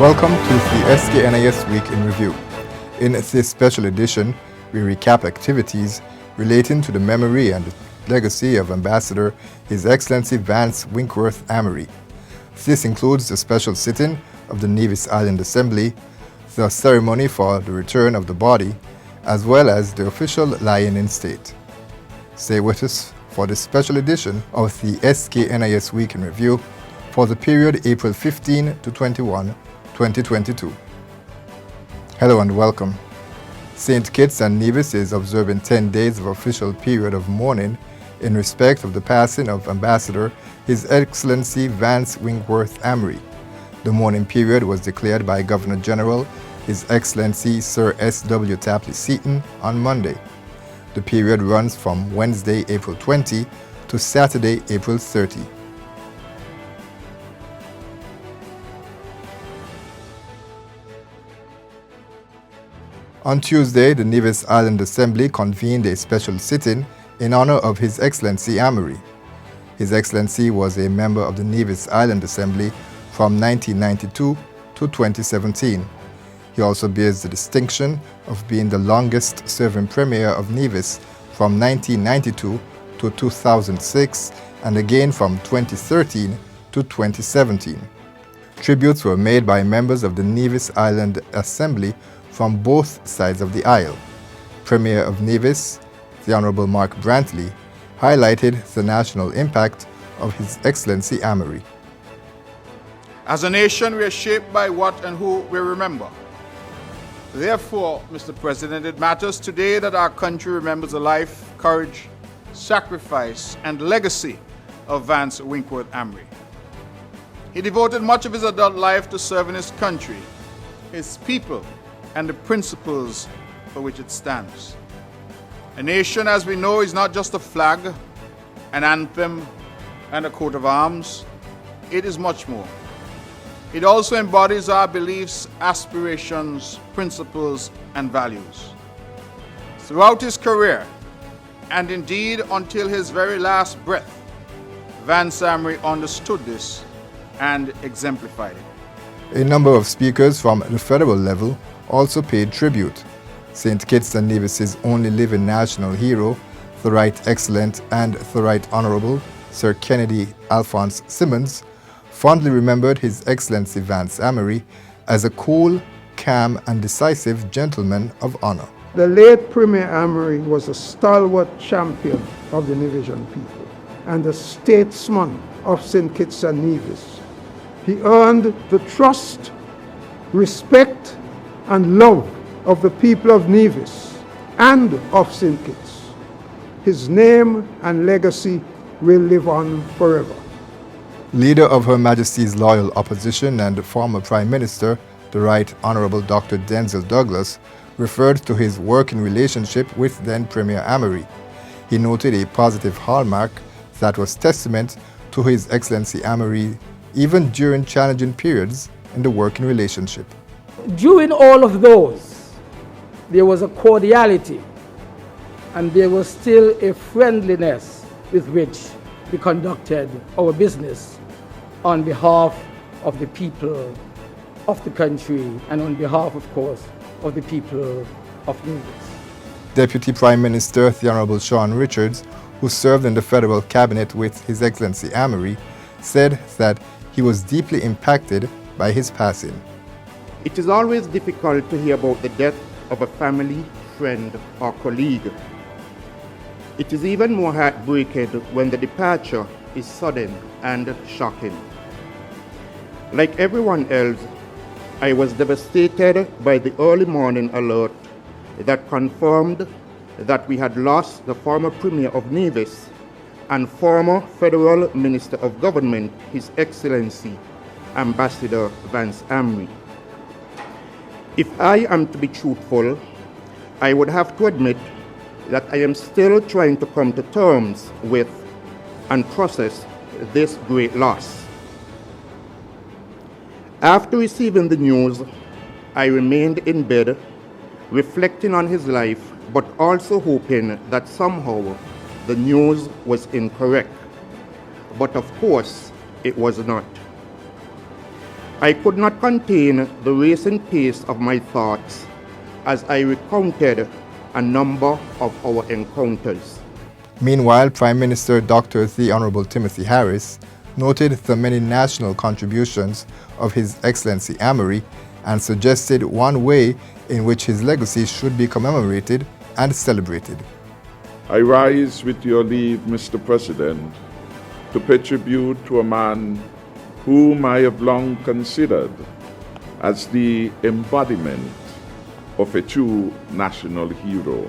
Welcome to the SKNIS Week in Review. In this special edition, we recap activities relating to the memory and legacy of Ambassador His Excellency Vance Winkworth Amory. This includes the special sitting of the Nevis Island Assembly, the ceremony for the return of the body, as well as the official lying-in state. Stay with us for this special edition of the SKNIS Week in Review for the period April 15 to 21, 2022. Hello and welcome. St. Kitts and Nevis is observing 10 days of official period of mourning in respect of the passing of Ambassador His Excellency Vance Winkworth Amory. The mourning period was declared by Governor General His Excellency Sir S.W. Tapley Seton on Monday. The period runs from Wednesday, April 20 to Saturday, April 30. On Tuesday, the Nevis Island Assembly convened a special sitting in honor of His Excellency Amory. His Excellency was a member of the Nevis Island Assembly from 1992 to 2017. He also bears the distinction of being the longest-serving Premier of Nevis from 1992 to 2006 and again from 2013 to 2017. Tributes were made by members of the Nevis Island Assembly from both sides of the aisle. Premier of Nevis, the Honourable Mark Brantley, highlighted the national impact of His Excellency Amory. As a nation, we are shaped by what and who we remember. Therefore, Mr. President, it matters today that our country remembers the life, courage, sacrifice, and legacy of Vance Winkworth Amory. He devoted much of his adult life to serving his country, his people, and the principles for which it stands. A nation, as we know, is not just a flag, an anthem, and a coat of arms. It is much more. It also embodies our beliefs, aspirations, principles, and values. Throughout his career, and indeed until his very last breath, Vance Amory understood this and exemplified it. A number of speakers from the federal level also paid tribute. St. Kitts and Nevis's only living national hero, the Right Excellent and the Right Honourable Sir Kennedy Alphonse Simmons, fondly remembered His Excellency Vance Amory as a cool, calm and decisive gentleman of honour. The late Premier Amory was a stalwart champion of the Nevisian people and a statesman of St. Kitts and Nevis. He earned the trust, respect and love of the people of Nevis and of St. Kitts. His name and legacy will live on forever. Leader of Her Majesty's Loyal Opposition and former Prime Minister, the Right Honourable Dr. Denzil Douglas, referred to his working relationship with then Premier Amory. He noted a positive hallmark that was testament to His Excellency Amory even during challenging periods in the working relationship. During all of those, there was a cordiality and there was still a friendliness with which we conducted our business on behalf of the people of the country and on behalf, of course, of the people of Nevis. Deputy Prime Minister the Honourable Sean Richards, who served in the federal cabinet with His Excellency Amory, said that he was deeply impacted by his passing. It is always difficult to hear about the death of a family, friend, or colleague. It is even more heartbreaking when the departure is sudden and shocking. Like everyone else, I was devastated by the early morning alert that confirmed that we had lost the former Premier of Nevis and former Federal Minister of Government, His Excellency Ambassador Vance Amory. If I am to be truthful, I would have to admit that I am still trying to come to terms with and process this great loss. After receiving the news, I remained in bed, reflecting on his life, but also hoping that somehow the news was incorrect. But of course, it was not. I could not contain the racing pace of my thoughts as I recounted a number of our encounters. Meanwhile, Prime Minister Dr. The Honorable Timothy Harris noted the many national contributions of His Excellency Amory and suggested one way in which his legacy should be commemorated and celebrated. I rise with your leave, Mr. President, to pay tribute to a man whom I have long considered as the embodiment of a true national hero.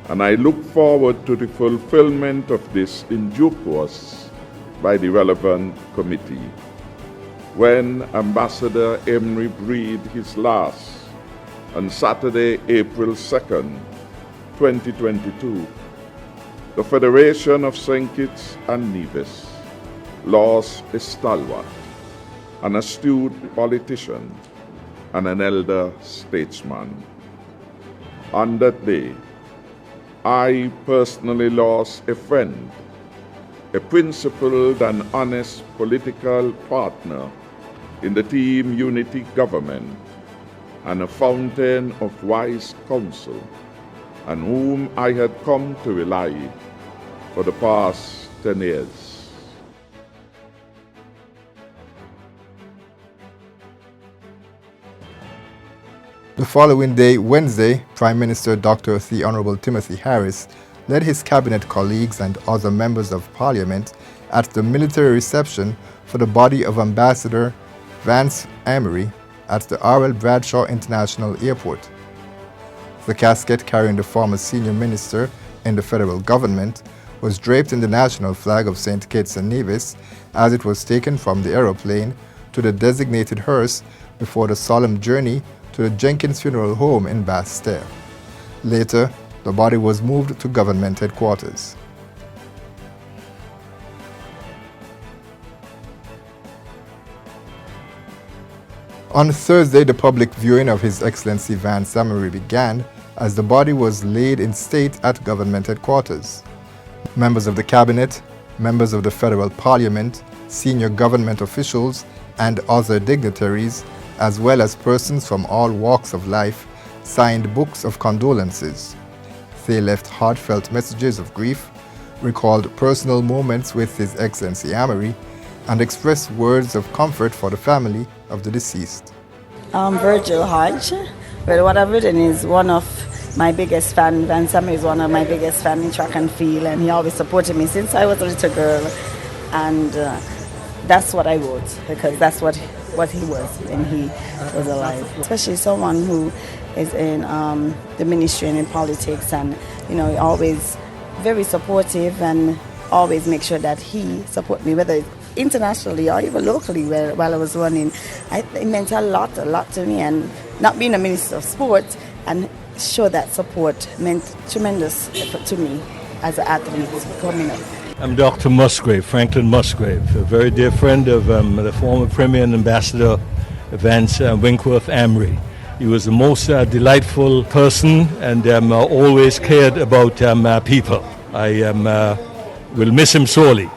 And I look forward to the fulfillment of this in due course by the relevant committee. When Ambassador Emery breathed his last on Saturday, April 2nd, 2022, the Federation of St. Kitts and Nevis lost a stalwart, an astute politician, and an elder statesman. On that day, I personally lost a friend, a principled and honest political partner in the Team Unity government, and a fountain of wise counsel, on whom I had come to rely for the past 10 years. The following day, Wednesday, Prime Minister Dr. The Honorable Timothy Harris led his cabinet colleagues and other members of Parliament at the military reception for the body of Ambassador Vance Amory at the R.L. Bradshaw International Airport. The casket carrying the former senior minister in the federal government was draped in the national flag of St. Kitts and Nevis as it was taken from the aeroplane to the designated hearse before the solemn journey to the Jenkins Funeral Home in Basse-Terre. Later, the body was moved to government headquarters. On Thursday, the public viewing of His Excellency Vance Amory began as the body was laid in state at government headquarters. Members of the cabinet, members of the federal parliament, senior government officials, and other dignitaries, as well as persons from all walks of life, signed books of condolences. They left heartfelt messages of grief, recalled personal moments with His Excellency Amory, and expressed words of comfort for the family of the deceased. I'm Virgil Hodge. Well, what I've written is one of my biggest fan. Vance Amory is one of my biggest fan in track and field, and he always supported me since I was a little girl. And that's what I wrote, because that's what he was when he was alive. Especially someone who is in the ministry and in politics, and always very supportive, and always make sure that he support me, whether it's internationally or even locally. While I was running, it meant a lot to me, and not being a minister of sport and show that support meant tremendous effort to me as an athlete coming up. I'm Dr. Musgrave, Franklin Musgrave, a very dear friend of the former Premier and Ambassador Vance Winkworth Amory. He was the most delightful person and always cared about people. I will miss him sorely.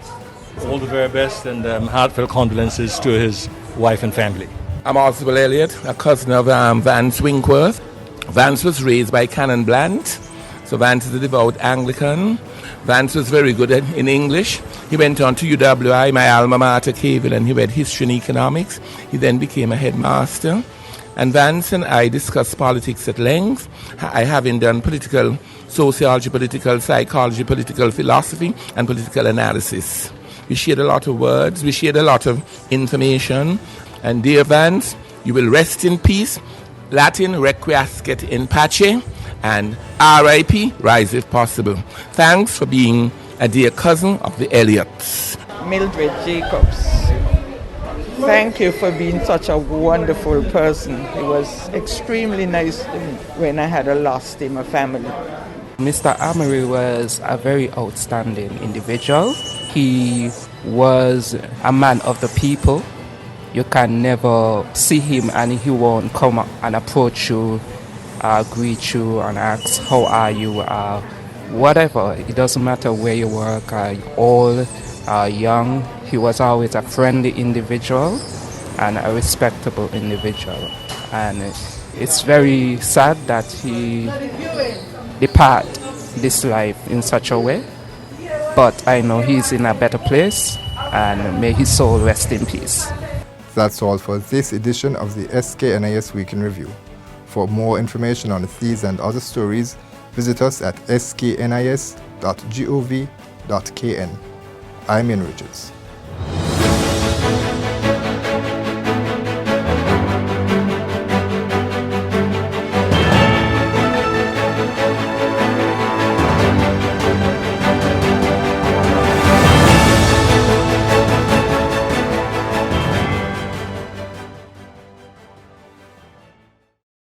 All the very best, and heartfelt condolences to his wife and family. I'm Oswald Elliott, a cousin of Vance Winkworth. Vance was raised by Canon Blant, so Vance is a devout Anglican. Vance was very good in English. He went on to UWI, my alma mater, Caville, and he read history and economics. He then became a headmaster. And Vance and I discussed politics at length. I having done political sociology, political psychology, political philosophy, and political analysis. We shared a lot of words, we shared a lot of information. And dear Vance, you will rest in peace. Latin requiescat in pace, and R.I.P. rise if possible. Thanks for being a dear cousin of the Elliots. Mildred Jacobs, thank you for being such a wonderful person. It was extremely nice to me when I had a loss in my family. Mr. Amory was a very outstanding individual. He was a man of the people. You can never see him and he won't come up and approach you, greet you and ask, how are you? Whatever, it doesn't matter where you work, old, young. He was always a friendly individual, and a respectable individual. And it's very sad that he depart this life in such a way. But I know he's in a better place, and may his soul rest in peace. That's all for this edition of the SKNIS Week in Review. For more information on these and other stories, visit us at sknis.gov.kn. I'm Ian Richards.